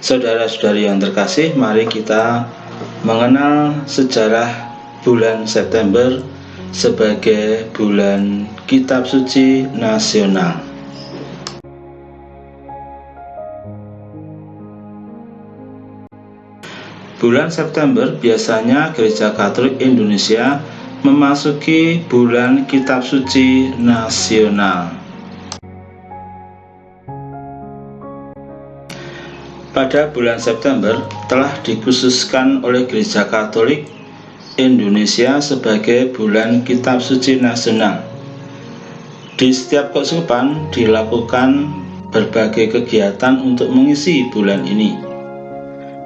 Saudara-saudari yang terkasih, mari kita mengenal sejarah bulan September sebagai bulan Kitab Suci Nasional. Bulan September biasanya Gereja Katolik Indonesia memasuki bulan Kitab Suci Nasional. Pada bulan September telah dikhususkan oleh Gereja Katolik Indonesia sebagai bulan Kitab Suci Nasional. Di setiap keuskupan dilakukan berbagai kegiatan untuk mengisi bulan ini,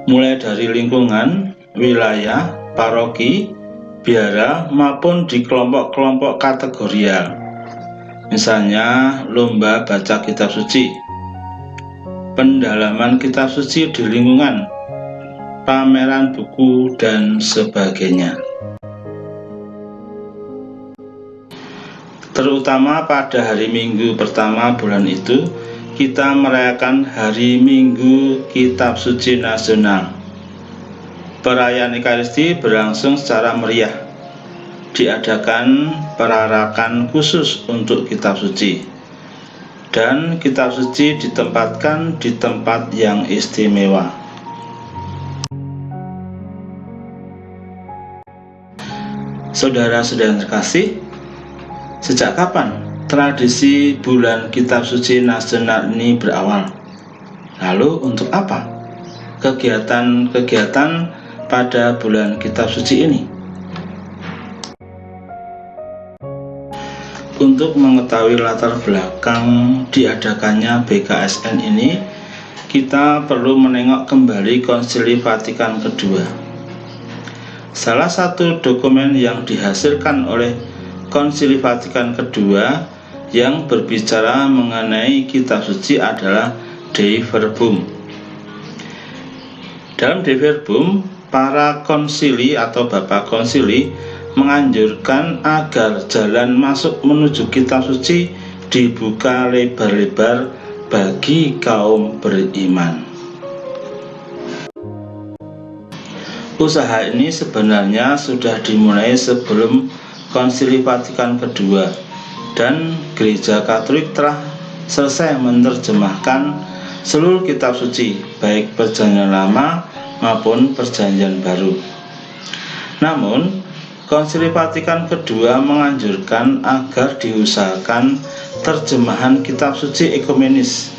mulai dari lingkungan, wilayah, paroki, biara, maupun di kelompok-kelompok kategorial. Misalnya lomba baca kitab suci, pendalaman kitab suci di lingkungan, pameran buku, dan sebagainya. Terutama pada hari Minggu pertama bulan itu, kita merayakan Hari Minggu Kitab Suci Nasional. Perayaan Ekaristi berlangsung secara meriah. Diadakan perarakan khusus untuk kitab suci, dan kitab suci ditempatkan di tempat yang istimewa. Saudara-saudara terkasih, sejak kapan tradisi bulan Kitab Suci Nasional ini berawal? Lalu untuk apa kegiatan-kegiatan pada bulan Kitab Suci ini? Untuk mengetahui latar belakang diadakannya BKSN ini, kita perlu menengok kembali Konsili Vatikan II. Salah satu dokumen yang dihasilkan oleh Konsili Vatikan II yang berbicara mengenai kitab suci adalah Dei Verbum. Dalam Dei Verbum, para konsili atau bapak konsili menganjurkan agar jalan masuk menuju kitab suci dibuka lebar-lebar bagi kaum beriman. Usaha ini sebenarnya sudah dimulai sebelum Konsili Vatikan II, dan Gereja Katolik telah selesai menerjemahkan seluruh kitab suci, baik Perjanjian Lama maupun Perjanjian Baru. Namun, Konsili Vatikan II menganjurkan agar diusahakan terjemahan kitab suci ekumenis,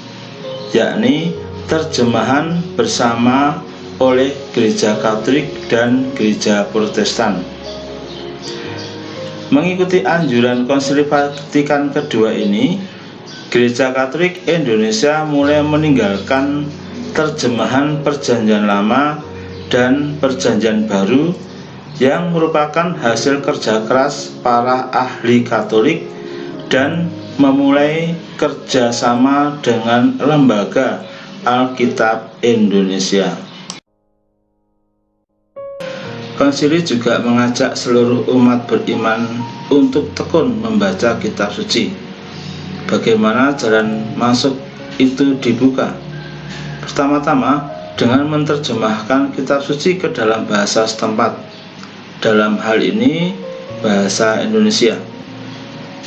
yakni terjemahan bersama oleh Gereja Katolik dan Gereja Protestan. Mengikuti anjuran Konsili Vatikan II ini, Gereja Katolik Indonesia mulai meninggalkan terjemahan Perjanjian Lama dan Perjanjian Baru yang merupakan hasil kerja keras para ahli Katolik dan memulai kerjasama dengan Lembaga Alkitab Indonesia. Konsili juga mengajak seluruh umat beriman untuk tekun membaca kitab suci. Bagaimana jalan masuk itu dibuka? Pertama-tama dengan menerjemahkan kitab suci ke dalam bahasa setempat, dalam hal ini bahasa Indonesia.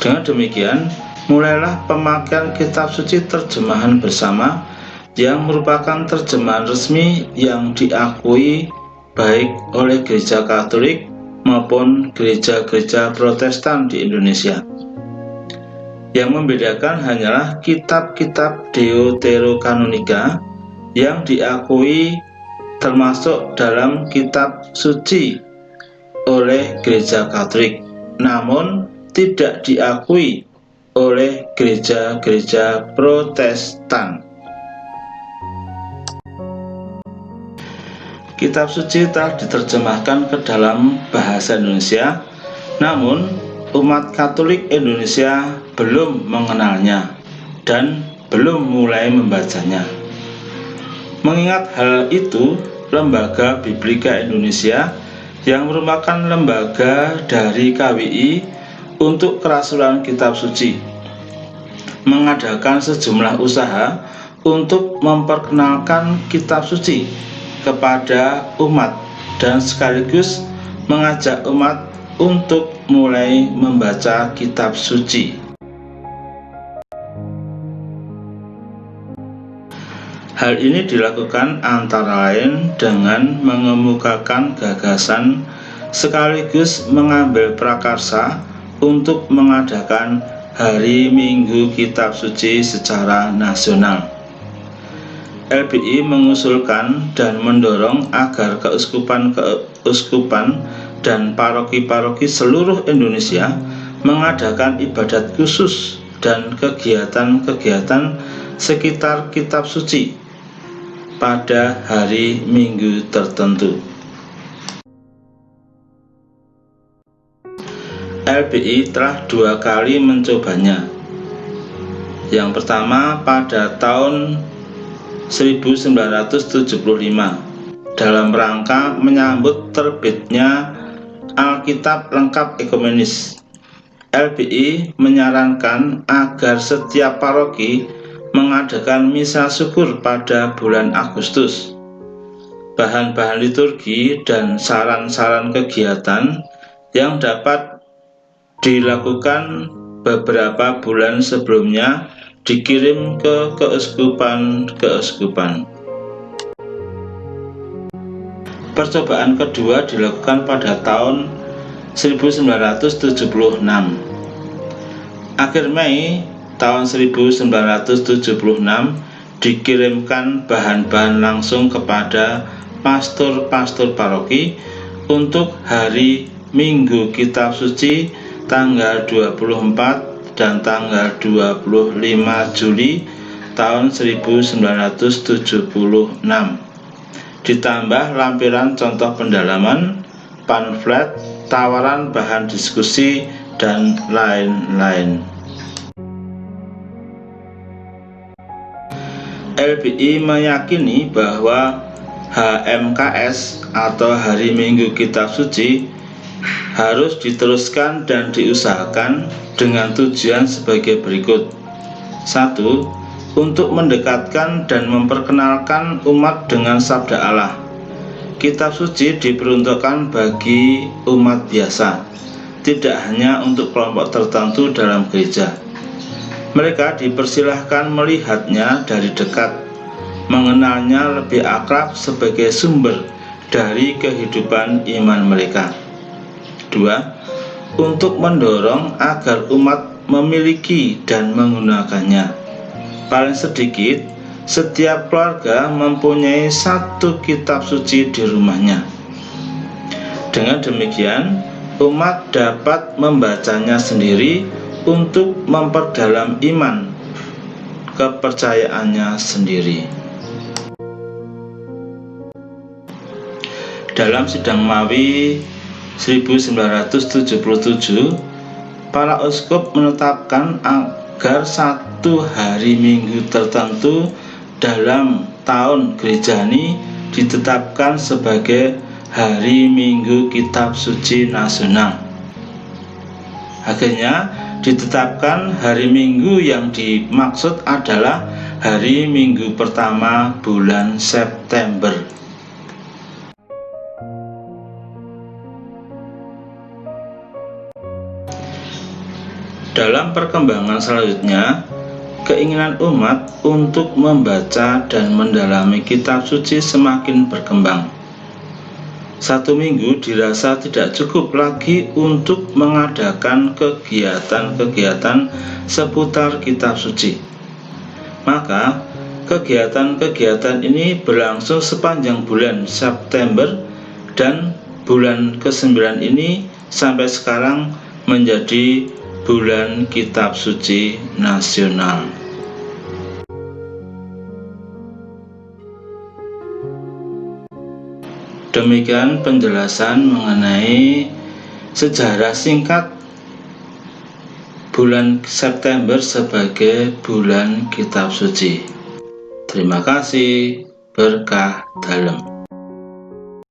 Dengan demikian, mulailah pemakaian kitab suci terjemahan bersama yang merupakan terjemahan resmi yang diakui baik oleh Gereja Katolik maupun gereja-gereja Protestan di Indonesia. Yang membedakan hanyalah kitab-kitab Deuterokanonika yang diakui termasuk dalam kitab suci oleh Gereja Katolik, namun tidak diakui oleh gereja-gereja Protestan. Kitab suci telah diterjemahkan ke dalam bahasa Indonesia, namun umat Katolik Indonesia belum mengenalnya dan belum mulai membacanya. Mengingat hal itu, Lembaga Biblika Indonesia yang merupakan lembaga dari KWI untuk kerasulan kitab suci mengadakan sejumlah usaha untuk memperkenalkan kitab suci kepada umat dan sekaligus mengajak umat untuk mulai membaca kitab suci. Hal ini dilakukan antara lain dengan mengemukakan gagasan sekaligus mengambil prakarsa untuk mengadakan Hari Minggu Kitab Suci secara nasional. LBI mengusulkan dan mendorong agar keuskupan dan paroki-paroki seluruh Indonesia mengadakan ibadat khusus dan kegiatan-kegiatan sekitar kitab suci pada hari Minggu tertentu. LBI telah 2 kali mencobanya. Yang pertama pada tahun 1975 dalam rangka menyambut terbitnya Alkitab Lengkap Ekumenis. LBI menyarankan agar setiap paroki mengadakan misa syukur pada bulan Agustus. Bahan-bahan liturgi dan saran-saran kegiatan yang dapat dilakukan beberapa bulan sebelumnya dikirim ke keuskupan. Percobaan kedua dilakukan pada tahun 1976. Akhir Mei tahun 1976 dikirimkan bahan-bahan langsung kepada pastor-pastor paroki untuk Hari Minggu Kitab Suci tanggal 24 dan tanggal 25 Juli tahun 1976. Ditambah lampiran contoh pendalaman, pamflet, tawaran bahan diskusi, dan lain-lain. LBI meyakini bahwa HMKS atau Hari Minggu Kitab Suci harus diteruskan dan diusahakan dengan tujuan sebagai berikut. 1. Untuk mendekatkan dan memperkenalkan umat dengan sabda Allah. Kitab suci diperuntukkan bagi umat biasa, tidak hanya untuk kelompok tertentu dalam gereja. Mereka dipersilahkan melihatnya dari dekat, mengenalnya lebih akrab sebagai sumber dari kehidupan iman mereka. 2. Untuk mendorong agar umat memiliki dan menggunakannya. Paling sedikit, setiap keluarga mempunyai 1 kitab suci di rumahnya. Dengan demikian, umat dapat membacanya sendiri untuk memperdalam iman kepercayaannya sendiri. Dalam Sidang Mawi 1977, para uskup menetapkan agar 1 hari Minggu tertentu dalam tahun gerejani ditetapkan sebagai Hari Minggu Kitab Suci Nasional. Akhirnya ditetapkan hari Minggu yang dimaksud adalah hari Minggu pertama bulan September. Dalam perkembangan selanjutnya, keinginan umat untuk membaca dan mendalami kitab suci semakin berkembang. 1 minggu dirasa tidak cukup lagi untuk mengadakan kegiatan-kegiatan seputar kitab suci. Maka, kegiatan-kegiatan ini berlangsung sepanjang bulan September dan bulan ke-9 ini sampai sekarang menjadi bulan Kitab Suci Nasional. Demikian penjelasan mengenai sejarah singkat bulan September sebagai bulan Kitab Suci. Terima kasih, berkah dalam.